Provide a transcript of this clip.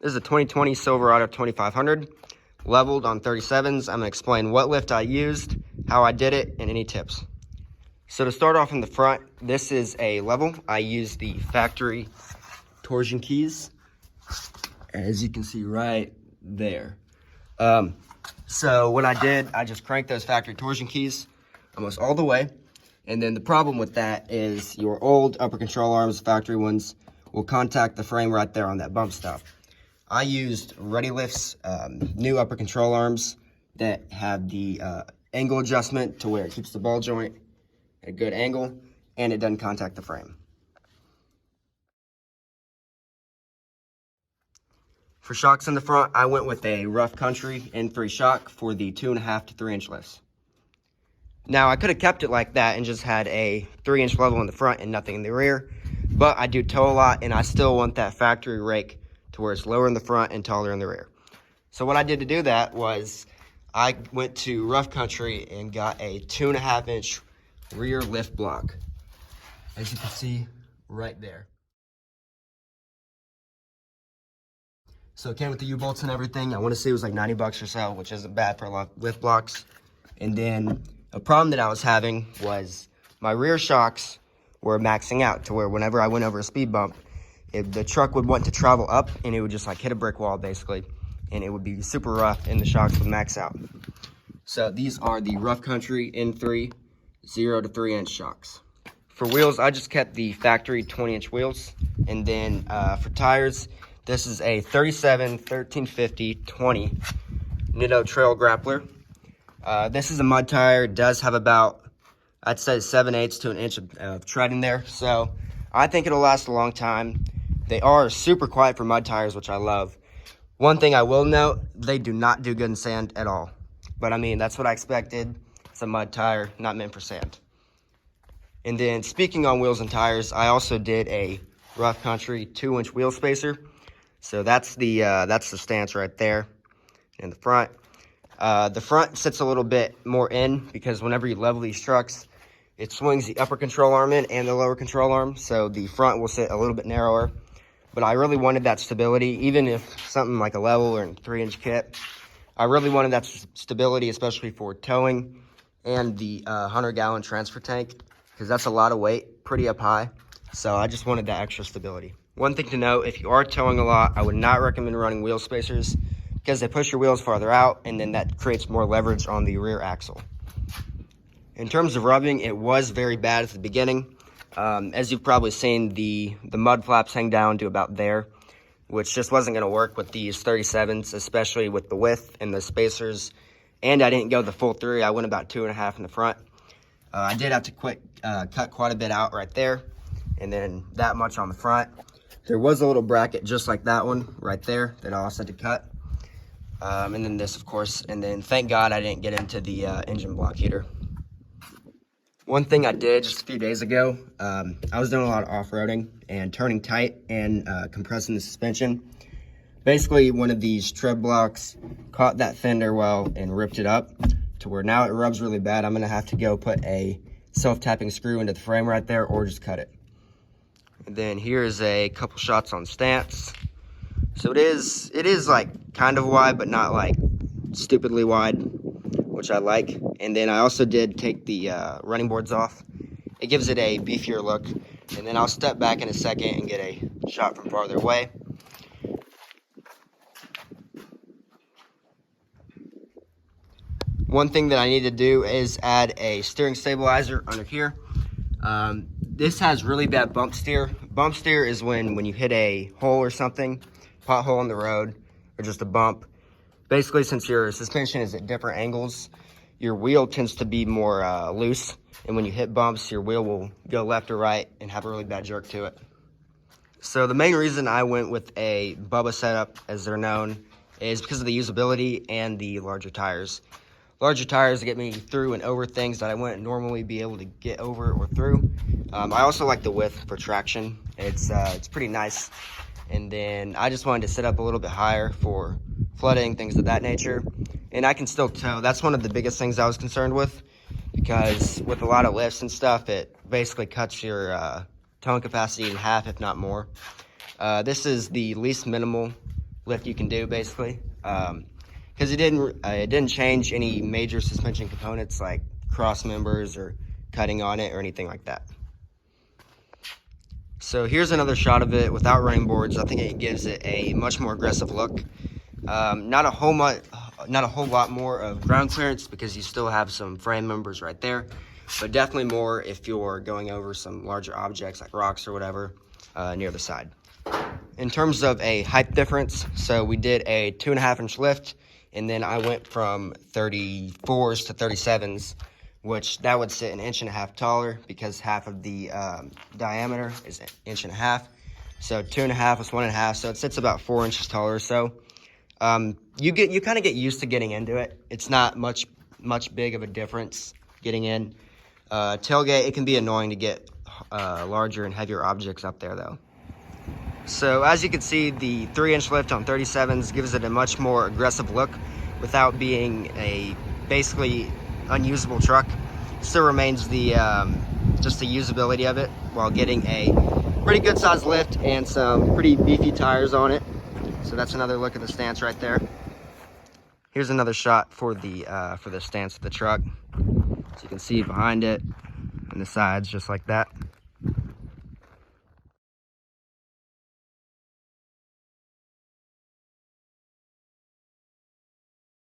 This is a 2020 Silverado 2500, leveled on 37s. I'm going to explain what lift I used, how I did it, and any tips. So to start off in the front, this is a level. I used the factory torsion keys, as you can see right there. So what I did, I just cranked those factory torsion keys almost all the way. And then the problem with that is your old upper control arms, factory ones, will contact the frame right there on that bump stop. I used Ready Lift's new upper control arms that have the angle adjustment to where it keeps the ball joint at a good angle and it doesn't contact the frame. For shocks in the front, I went with a Rough Country N3 shock for the 2.5 to 3 inch lifts. Now, I could have kept it like that and just had a 3-inch level in the front and nothing in the rear, but I do tow a lot and I still want that factory rake to where it's lower in the front and taller in the rear. So what I did to do that was I went to Rough Country and got a 2.5 inch rear lift block, as you can see right there. So it came with the U-bolts and everything. I want to say it was like 90 bucks or so, which isn't bad for a lot of lift blocks. And then a problem that I was having was my rear shocks were maxing out to where whenever I went over a speed bump, the truck would want to travel up and it would just like hit a brick wall basically, and it would be super rough and the shocks would max out. So these are the Rough Country N3 0 to 3 inch shocks. For wheels, I just kept the factory 20-inch wheels. And then for tires, this is a 37 1350 20 Nitto Trail Grappler. This is a mud tire. It does have about, I'd say 7/8 to an inch of tread in there. So I think it'll last a long time. They are super quiet for mud tires, which I love. One thing I will note, they do not do good in sand at all. But I mean, that's what I expected. It's a mud tire, not meant for sand. And then speaking on wheels and tires, I also did a Rough Country 2-inch wheel spacer. So that's the stance right there in the front. The front sits a little bit more in because whenever you level these trucks, it swings the upper control arm in and the lower control arm. So the front will sit a little bit narrower. But I really wanted that stability, even if something like a level or a 3-inch kit. I really wanted that stability, especially for towing and the 100-gallon transfer tank, because that's a lot of weight, pretty up high. So I just wanted that extra stability. One thing to note, if you are towing a lot, I would not recommend running wheel spacers because they push your wheels farther out and then that creates more leverage on the rear axle. In terms of rubbing, it was very bad at the beginning. As you've probably seen, the mud flaps hang down to about there, which just wasn't going to work with these 37s, especially with the width and the spacers. And I didn't go the full 3. I went about 2.5 in the front. I did have to cut quite a bit out right there, and then that much on the front. There was a little bracket just like that one right there that I also had to cut. And then this, of course. And then thank God I didn't get into the engine block heater. One thing I did just a few days ago, I was doing a lot of off-roading and turning tight and compressing the suspension. Basically, one of these tread blocks caught that fender well and ripped it up to where now it rubs really bad. I'm going to have to go put a self-tapping screw into the frame right there or just cut it. And then here's a couple shots on stance. So it is like kind of wide, but not like stupidly wide, which I like. And then I also did take the running boards off. It gives it a beefier look. And then I'll step back in a second and get a shot from farther away. One thing that I need to do is add a steering stabilizer under here. This has really bad bump steer. Bump steer is when you hit a hole or something, pothole on the road, or just a bump. Basically, since your suspension is at different angles, your wheel tends to be more loose, and when you hit bumps, your wheel will go left or right and have a really bad jerk to it. So the main reason I went with a Bubba setup, as they're known, is because of the usability and the larger tires. Larger tires get me through and over things that I wouldn't normally be able to get over or through. I also like the width for traction. It's pretty nice. And then I just wanted to sit up a little bit higher for flooding, things of that nature. And I can still tow. That's one of the biggest things I was concerned with, because with a lot of lifts and stuff, it basically cuts your towing capacity in half, if not more. This is the least minimal lift you can do, basically. Because it didn't change any major suspension components like cross members or cutting on it or anything like that. So here's another shot of it without running boards. I think it gives it a much more aggressive look. Not a whole lot more of ground clearance because you still have some frame members right there, but definitely more if you're going over some larger objects like rocks or whatever near the side. In terms of a height difference, so we did a 2.5-inch lift, and then I went from 34s to 37s, which that would sit 1.5 inches taller because half of the diameter is 1.5 inches. So 2.5 was 1.5, so it sits about 4 inches taller or so. You kind of get used to getting into it. It's not much big of a difference getting in. Tailgate, it can be annoying to get larger and heavier objects up there though. So as you can see, the 3-inch lift on 37s gives it a much more aggressive look without being a basically unusable truck. Still remains the just the usability of it while getting a pretty good sized lift and some pretty beefy tires on it. So that's another look at the stance right there. Here's another shot for the stance of the truck. So you can see behind it and the sides just like that.